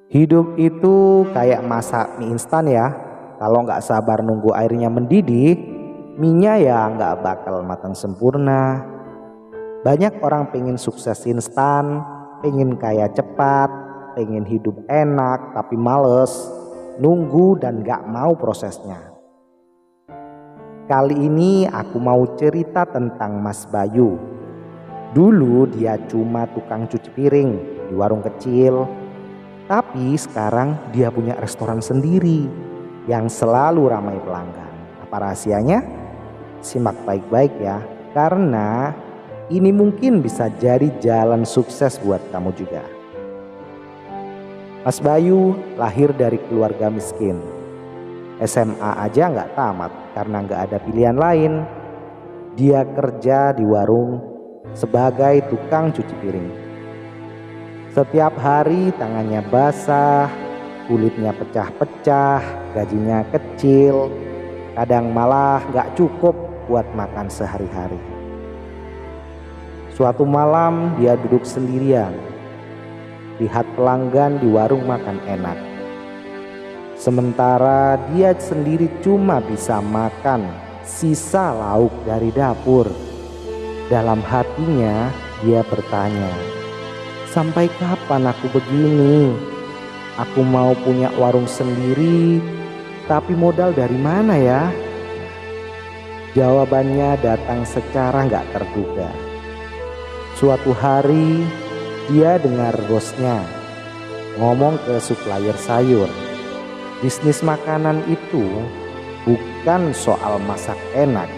Hidup itu kayak masak mie instan ya. Kalau nggak sabar nunggu airnya mendidih, mie-nya ya nggak bakal matang sempurna. Banyak orang pengen sukses instan, pengen kaya cepat, pengen hidup enak tapi males nunggu dan nggak mau prosesnya. Kali ini aku mau cerita tentang Mas Bayu. Dulu dia cuma tukang cuci piring di warung kecil. Tapi sekarang dia punya restoran sendiri yang selalu ramai pelanggan. Apa rahasianya? Simak baik-baik ya. Karena ini mungkin bisa jadi jalan sukses buat kamu juga. Mas Bayu lahir dari keluarga miskin. SMA aja nggak tamat karena nggak ada pilihan lain. Dia kerja di warung sebagai tukang cuci piring. Setiap hari tangannya basah, kulitnya pecah-pecah, gajinya kecil, kadang malah gak cukup buat makan sehari-hari. Suatu malam dia duduk sendirian, lihat pelanggan di warung makan enak. Sementara dia sendiri cuma bisa makan sisa lauk dari dapur. Dalam hatinya dia bertanya, sampai kapan aku begini? Aku mau punya warung sendiri, tapi modal dari mana ya? Jawabannya datang secara nggak terduga. Suatu hari dia dengar bosnya ngomong ke supplier sayur. Bisnis makanan itu bukan soal masak enak,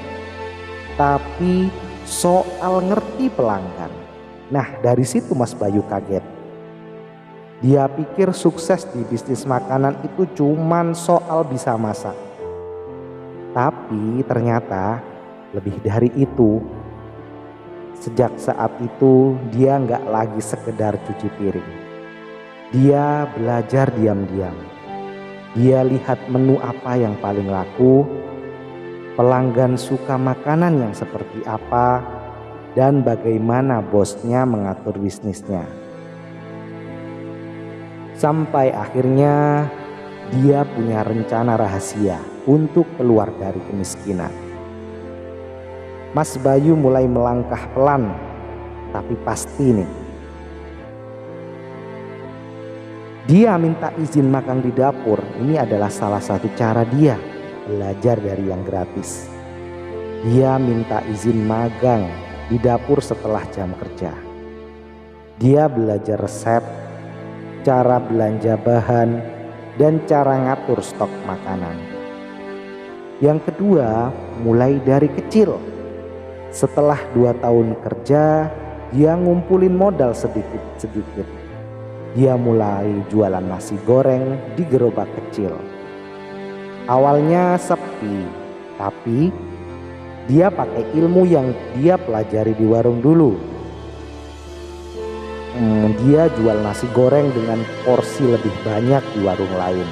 tapi soal ngerti pelanggan. Nah, dari situ Mas Bayu kaget. Dia pikir sukses di bisnis makanan itu cuman soal bisa masak. Tapi ternyata lebih dari itu. Sejak saat itu dia nggak lagi sekedar cuci piring. Dia belajar diam-diam. Dia lihat menu apa yang paling laku, pelanggan suka makanan yang seperti apa, dan bagaimana bosnya mengatur bisnisnya. Sampai akhirnya dia punya rencana rahasia untuk keluar dari kemiskinan. Mas Bayu mulai melangkah pelan, tapi pasti nih. Dia minta izin makan di dapur. Ini adalah salah satu cara dia belajar dari yang gratis. Dia minta izin magang di dapur setelah jam kerja. Dia belajar resep, cara belanja bahan, dan cara ngatur stok makanan. Yang kedua, mulai dari kecil. Setelah 2 tahun kerja, dia ngumpulin modal sedikit-sedikit. Dia mulai jualan nasi goreng di gerobak kecil. Awalnya sepi, tapi dia pakai ilmu yang dia pelajari di warung dulu. Dia jual nasi goreng dengan porsi lebih banyak di warung lain.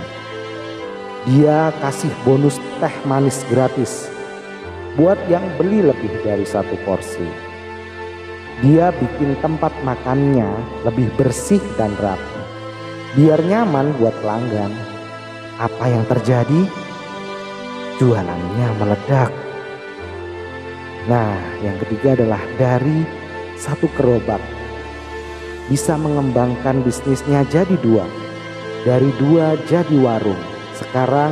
Dia kasih bonus teh manis gratis buat yang beli lebih dari 1 porsi. Dia bikin tempat makannya lebih bersih dan rapi, biar nyaman buat pelanggan. Apa yang terjadi? Jualannya meledak. Nah, yang ketiga adalah dari 1 gerobak bisa mengembangkan bisnisnya jadi 2, dari 2 jadi warung. Sekarang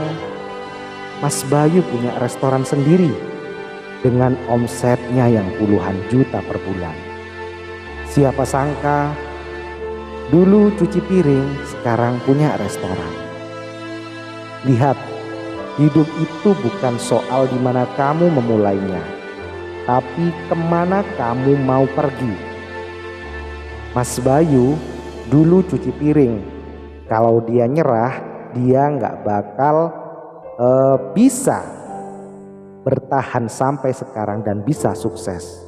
Mas Bayu punya restoran sendiri dengan omsetnya yang puluhan juta per bulan. Siapa sangka dulu cuci piring, sekarang punya restoran. Lihat, hidup itu bukan soal di mana kamu memulainya, tapi kemana kamu mau pergi. Mas Bayu dulu cuci piring. Kalau dia nyerah, dia nggak bakal bisa bertahan sampai sekarang dan bisa sukses.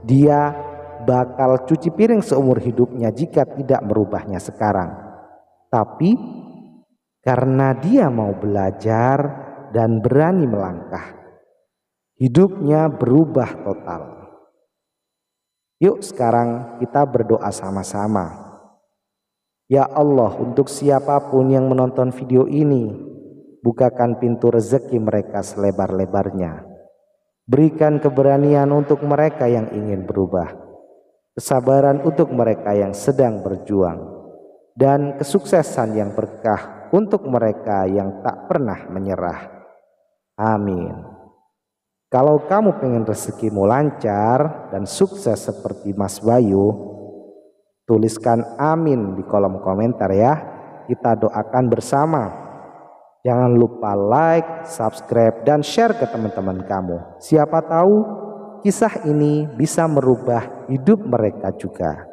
Dia bakal cuci piring seumur hidupnya jika tidak merubahnya sekarang. Tapi karena dia mau belajar dan berani melangkah, hidupnya berubah total. Yuk sekarang kita berdoa sama-sama. Ya Allah, untuk siapapun yang menonton video ini, bukakan pintu rezeki mereka selebar-lebarnya. Berikan keberanian untuk mereka yang ingin berubah, kesabaran untuk mereka yang sedang berjuang, dan kesuksesan yang berkah untuk mereka yang tak pernah menyerah. Amin. Kalau kamu pengen rezekimu lancar dan sukses seperti Mas Bayu, tuliskan amin di kolom komentar ya. Kita doakan bersama. Jangan lupa like, subscribe, dan share ke teman-teman kamu. Siapa tahu kisah ini bisa merubah hidup mereka juga.